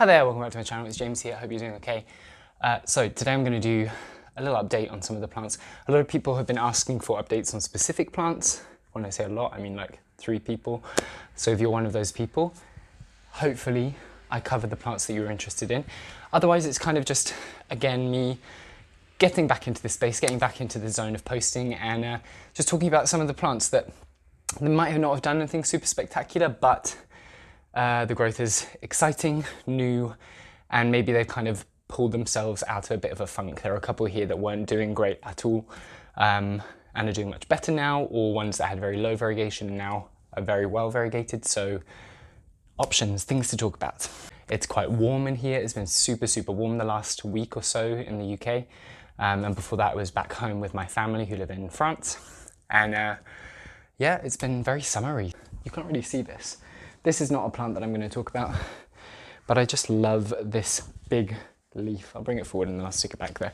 Hi there, welcome back to my channel. It's James here. I hope you're doing okay. So today I'm going to do a little update on some of the plants. A lot of people have been asking for updates on specific plants. When I say a lot, I mean like 3 people. So if you're one of those people, hopefully I covered the plants that you were interested in. Otherwise, it's kind of just, again, me getting back into this space, getting back into the zone of posting and just talking about some of the plants that they might have not have done anything super spectacular, but the growth is exciting, new, and maybe they've kind of pulled themselves out of a bit of a funk. There are a couple here that weren't doing great at all and are doing much better now, or ones that had very low variegation and now are very well variegated. So options, things to talk about. It's quite warm in here. It's been super, super warm the last week or so in the UK. And before that, I was back home with my family who live in France. And yeah, it's been very summery. You can't really see this. This is not a plant that I'm going to talk about, but I just love this big leaf. I'll bring it forward and then I'll stick it back there.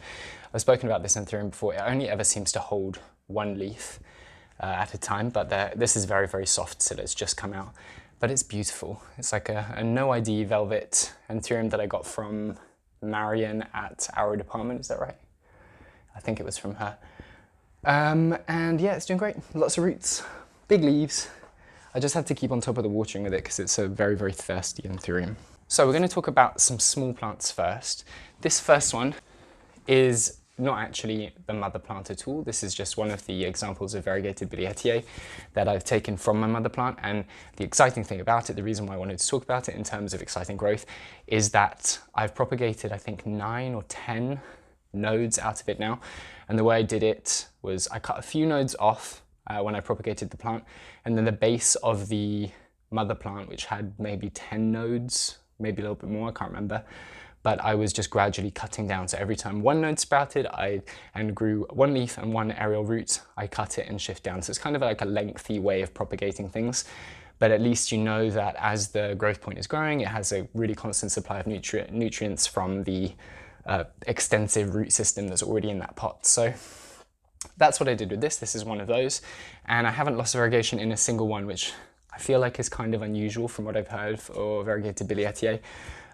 I've spoken about this anthurium before. It only ever seems to hold one leaf at a time, but this is very, very soft, so it's just come out. But it's beautiful. It's like a no ID velvet anthurium that I got from Marion at Our Department, is that right? I think it was from her. And yeah, it's doing great. Lots of roots, big leaves. I just had to keep on top of the watering with it because it's a very, very thirsty anthurium. So we're going to talk about some small plants first. This first one is not actually the mother plant at all. This is just one of the examples of variegated biryetier that I've taken from my mother plant. And the exciting thing about it, the reason why I wanted to talk about it in terms of exciting growth, is that I've propagated, I think, 9 or 10 nodes out of it now. And the way I did it was I cut a few nodes off when I propagated the plant, and then the base of the mother plant, which had maybe 10 nodes, maybe a little bit more, I can't remember, but I was just gradually cutting down. So every time one node sprouted and grew one leaf and one aerial root, I cut it and shift down. So it's kind of like a lengthy way of propagating things, but at least you know that as the growth point is growing, it has a really constant supply of nutrients from the extensive root system that's already in that pot. So that's what I did with this. This is one of those, and I haven't lost variegation in a single one, which I feel like is kind of unusual from what I've heard for variegated biryetier.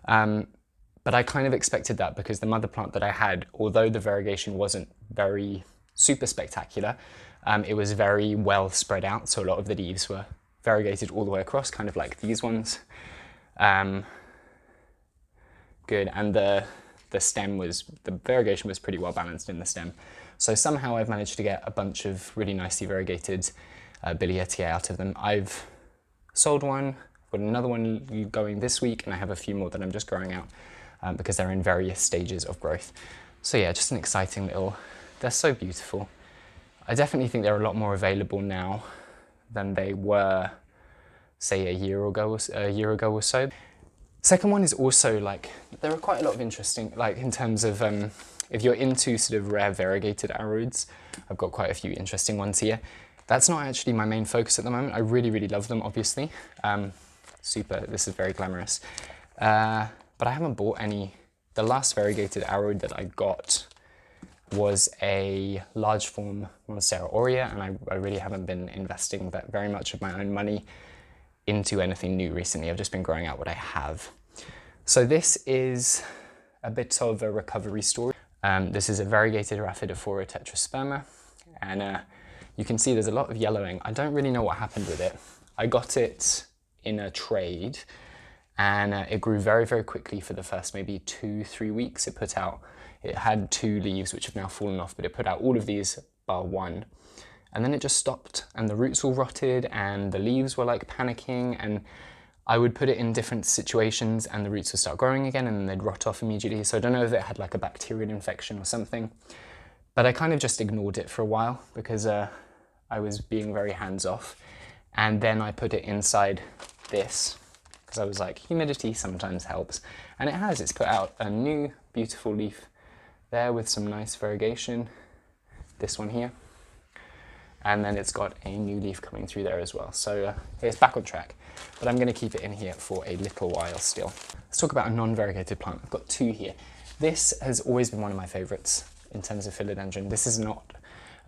But I kind of expected that because the mother plant that I had, although the variegation wasn't very super spectacular, it was very well spread out. So a lot of the leaves were variegated all the way across, kind of like these ones. Good, and the variegation was pretty well balanced in the stem. So somehow I've managed to get a bunch of really nicely variegated biryetier out of them. I've sold one, got another one going this week, and I have a few more that I'm just growing out because they're in various stages of growth. So yeah, just an exciting little, they're so beautiful. I definitely think they're a lot more available now than they were, say, a year ago or so. Second one is also like, there are quite a lot of interesting, like in terms of, if you're into sort of rare variegated Aroids, I've got quite a few interesting ones here. That's not actually my main focus at the moment. I really, really love them, obviously. This is very glamorous. But I haven't bought any. The last variegated Aroid that I got was a large form monstera aurea, and I really haven't been investing that very much of my own money into anything new recently. I've just been growing out what I have. So this is a bit of a recovery story. This is a variegated Rhaphidophora tetrasperma, and you can see there's a lot of yellowing. I don't really know what happened with it. I got it in a trade, and it grew very, very quickly for the first maybe 2-3 weeks. It had 2 leaves which have now fallen off, but it put out all of these bar 1. And then it just stopped, and the roots all rotted, and the leaves were like panicking, and I would put it in different situations and the roots would start growing again and then they'd rot off immediately. So I don't know if it had like a bacterial infection or something, but I kind of just ignored it for a while because I was being very hands-off. And then I put it inside this because I was like, humidity sometimes helps. And it has, it's put out a new beautiful leaf there with some nice variegation, this one here. And then it's got a new leaf coming through there as well. So it's back on track, but I'm going to keep it in here for a little while still. Let's talk about a non-variegated plant. I've got 2 here. This has always been one of my favorites in terms of philodendron. This is not,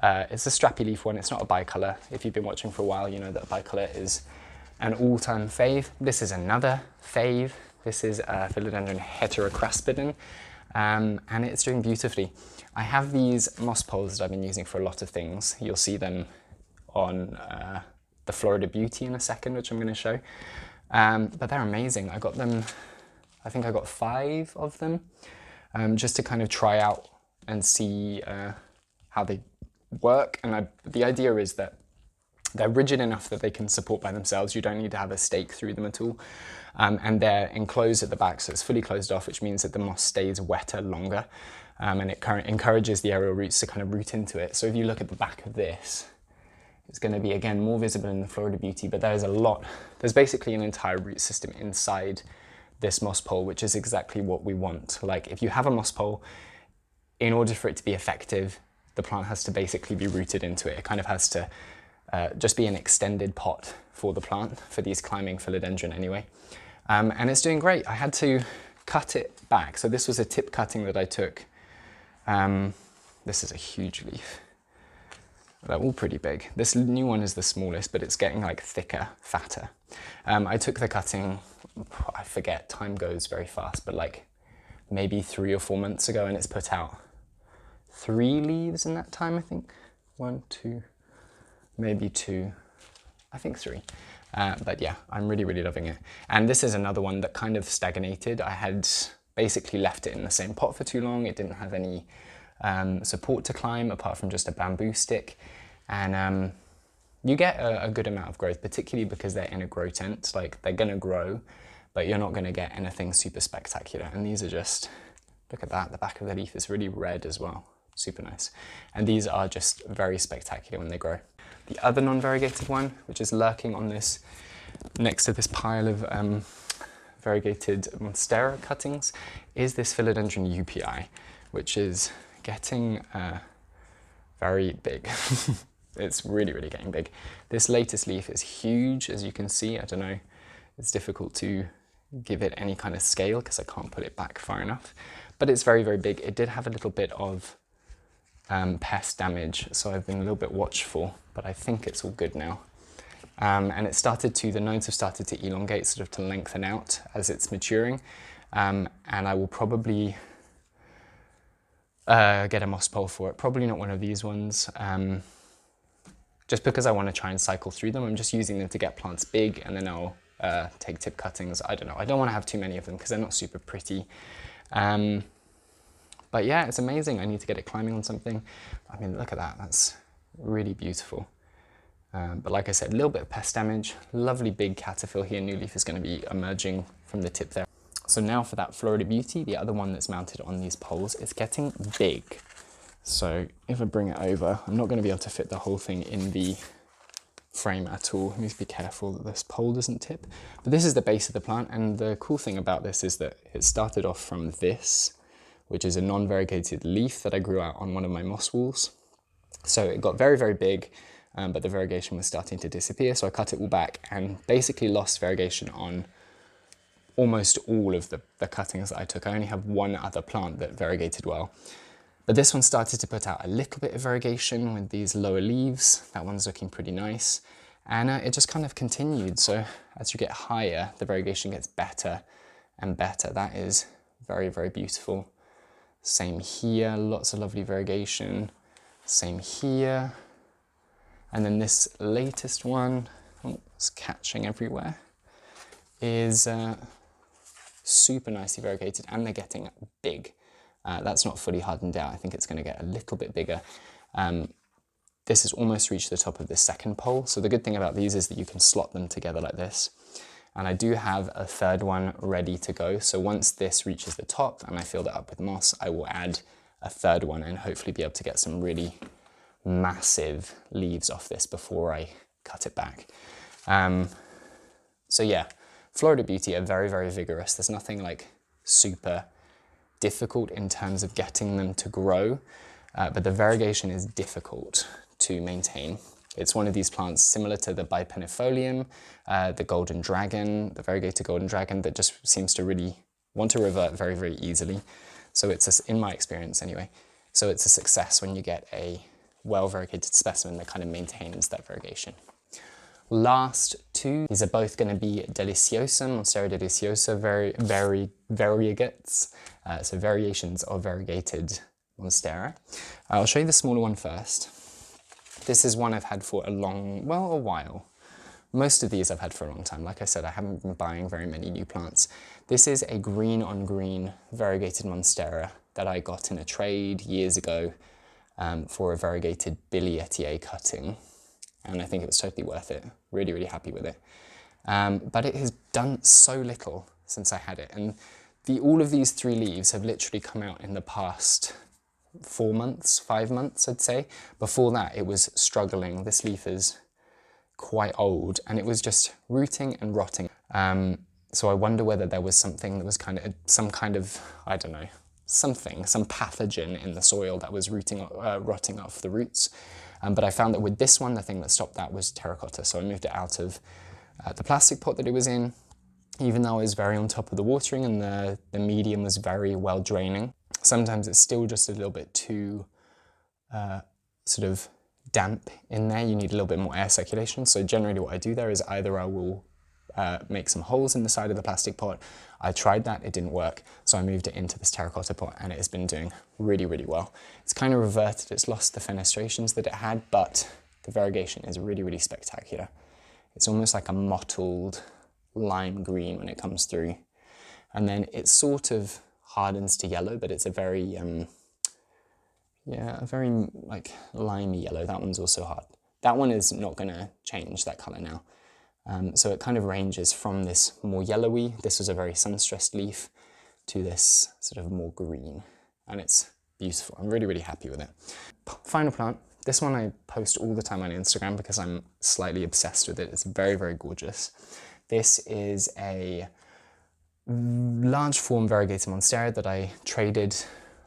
it's a strappy leaf one. It's not a bicolor. If you've been watching for a while, you know that bicolor is an all-time fave. This is another fave. This is philodendron heterocraspidum, and it's doing beautifully. I have these moss poles that I've been using for a lot of things. You'll see them on the Florida Beauty in a second, which I'm going to show. But they're amazing. I got them, I think I got 5 of them, just to kind of try out and see how they work. And the idea is that they're rigid enough that they can support by themselves. You don't need to have a stake through them at all. And they're enclosed at the back, so it's fully closed off, which means that the moss stays wetter longer. And it encourages the aerial roots to kind of root into it. So if you look at the back of this, it's going to be, again, more visible in the Florida Beauty, but there's basically an entire root system inside this moss pole, which is exactly what we want. Like, if you have a moss pole, in order for it to be effective, the plant has to basically be rooted into it. It kind of has to just be an extended pot for the plant, for these climbing philodendron anyway. And it's doing great. I had to cut it back. So this was a tip cutting that I took. This is a huge leaf. They're all pretty big. This new one is the smallest, but it's getting like thicker, fatter. I took the cutting, I forget, time goes very fast, but like maybe 3 or 4 months ago, and it's put out 3 leaves in that time, I think. 1, 2, maybe 2, I think 3. But yeah, I'm really, really loving it. And this is another one that kind of stagnated. I had basically left it in the same pot for too long. It didn't have any support to climb apart from just a bamboo stick. And you get a good amount of growth, particularly because they're in a grow tent. Like, they're gonna grow, but you're not gonna get anything super spectacular. And these are just, look at that, the back of the leaf is really red as well. Super nice. And these are just very spectacular when they grow. The other non-variegated one, which is lurking on this, next to this pile of variegated monstera cuttings, is this philodendron UPI, which is getting very big. It's really, really getting big. This latest leaf is huge, as you can see. I don't know, it's difficult to give it any kind of scale because I can't put it back far enough, but it's very, very big. It did have a little bit of pest damage, so I've been a little bit watchful, but I think it's all good now. And the nodes have started to elongate, sort of to lengthen out as it's maturing. And I will probably get a moss pole for it. Probably not one of these ones, just because I want to try and cycle through them. I'm just using them to get plants big, and then I'll take tip cuttings. I don't know. I don't want to have too many of them because they're not super pretty. But yeah, it's amazing. I need to get it climbing on something. I mean, look at that. That's really beautiful. But like I said, a little bit of pest damage. Lovely big caterpillar here. New leaf is going to be emerging from the tip there. So now for that Florida Beauty, the other one that's mounted on these poles, it's getting big. So if I bring it over, I'm not going to be able to fit the whole thing in the frame at all. I need to be careful that this pole doesn't tip. But this is the base of the plant, and the cool thing about this is that it started off from this, which is a non-variegated leaf that I grew out on one of my moss walls. So it got very, very big, but the variegation was starting to disappear. So I cut it all back and basically lost variegation on almost all of the cuttings that I took. I only have one other plant that variegated well. But this one started to put out a little bit of variegation with these lower leaves. That one's looking pretty nice. And it just kind of continued. So as you get higher, the variegation gets better and better. That is very, very beautiful. Same here, lots of lovely variegation. Same here. And then this latest one, oh, it's catching everywhere, is super nicely variegated, and they're getting big. That's not fully hardened out. I think it's going to get a little bit bigger. This has almost reached the top of the second pole. So the good thing about these is that you can slot them together like this. And I do have a third one ready to go. So once this reaches the top and I filled it up with moss, I will add a third one and hopefully be able to get some really massive leaves off this before I cut it back. So yeah, Florida Beauty are very, very vigorous. There's nothing like super difficult in terms of getting them to grow, but the variegation is difficult to maintain. It's one of these plants similar to the bipennifolium, the golden dragon, the variegated golden dragon, that just seems to really want to revert very, very easily. So it's, in my experience anyway, so it's a success when you get a well-variegated specimen that kind of maintains that variegation. Last two, these are both going to be Deliciosa, Monstera Deliciosa, variegates, so variations of variegated Monstera. I'll show you the smaller one first. This is one I've had for a while. Most of these I've had for a long time. Like I said, I haven't been buying very many new plants. This is a green on green variegated Monstera that I got in a trade years ago for a variegated biryetier cutting. And I think it was totally worth it. Really, really happy with it. But it has done so little since I had it. And all of these 3 leaves have literally come out in the past 4 months, 5 months, I'd say. Before that, it was struggling. This leaf is quite old and it was just rooting and rotting. So I wonder whether there was something that was some kind of, I don't know, some pathogen in the soil that was rotting off the roots. But I found that with this one, the thing that stopped that was terracotta. So I moved it out of the plastic pot that it was in, even though I was very on top of the watering and the medium was very well draining. Sometimes it's still just a little bit too sort of damp in there. You need a little bit more air circulation. So generally what I do there is either I will make some holes in the side of the plastic pot. I tried that, it didn't work. So I moved it into this terracotta pot and it has been doing really, really well. It's kind of reverted, it's lost the fenestrations that it had, but the variegation is really, really spectacular. It's almost like a mottled lime green when it comes through. And then it sort of hardens to yellow, but it's a very, like limey yellow. That one's also hard. That one is not gonna change that color now. So it kind of ranges from this more yellowy, this was a very sun-stressed leaf, to this sort of more green. And it's beautiful. I'm really, really happy with it. Final plant. This one I post all the time on Instagram because I'm slightly obsessed with it. It's very, very gorgeous. This is a large form variegated Monstera that I traded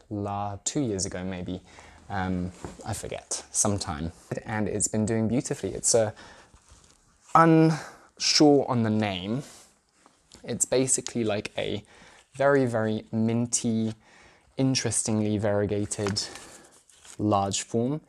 2 years ago maybe. I forget, sometime. And it's been doing beautifully. It's unsure on the name. It's basically like a very, very minty, interestingly variegated large form.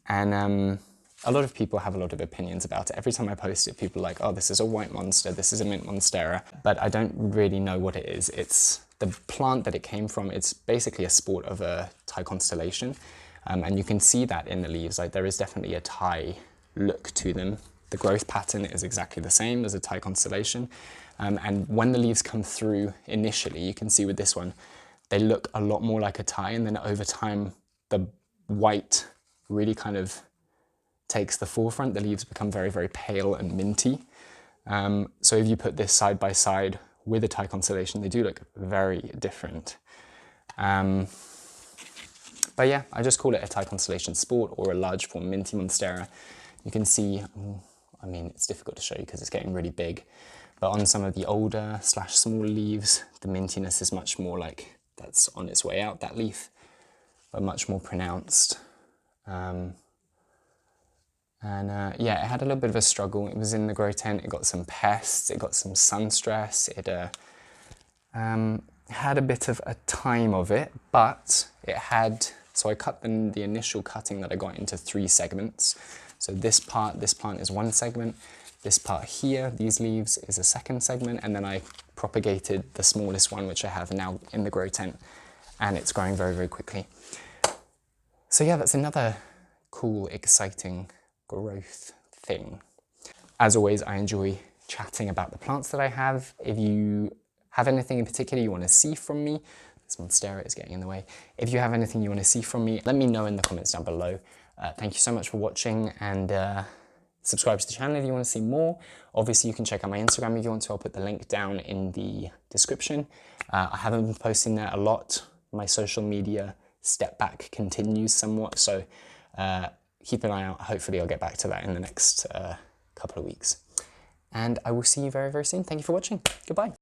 And a lot of people have a lot of opinions about it. Every time I post it, people are like, oh, this is a white monster, this is a mint monstera. But I don't really know what it is. It's the plant that it came from. It's basically a sport of a Thai constellation. And you can see that in the leaves. Like there is definitely a Thai look to them. The growth pattern is exactly the same as a Thai constellation. And when the leaves come through initially, you can see with this one, they look a lot more like a Thai, and then over time, the white really kind of takes the forefront. The leaves become very, very pale and minty. So if you put this side by side with a Thai constellation, they do look very different. But yeah, I just call it a Thai constellation sport or a large form minty monstera. You can see, I mean, it's difficult to show you because it's getting really big, but on some of the older / smaller leaves, the mintiness is much more like that's on its way out, that leaf, but much more pronounced. Yeah, it had a little bit of a struggle. It was in the grow tent, it got some pests, it got some sun stress, it had a bit of a time of it, but it had, so I cut the initial cutting that I got into 3 segments. So this plant is 1 segment, this part here, these leaves, is a 2nd segment, and then I propagated the smallest one, which I have now in the grow tent, and it's growing very, very quickly. So yeah, that's another cool, exciting growth thing. As always, I enjoy chatting about the plants that I have. If you have anything in particular you want to see from me, this monstera is getting in the way. If you have anything you want to see from me, let me know in the comments down below. Thank you so much for watching, and subscribe to the channel if you want to see more. Obviously, you can check out my Instagram if you want to. I'll put the link down in the description. I haven't been posting there a lot. My social media step back continues somewhat, so keep an eye out. Hopefully I'll get back to that in the next couple of weeks. And I will see you very, very soon. Thank you for watching. Goodbye.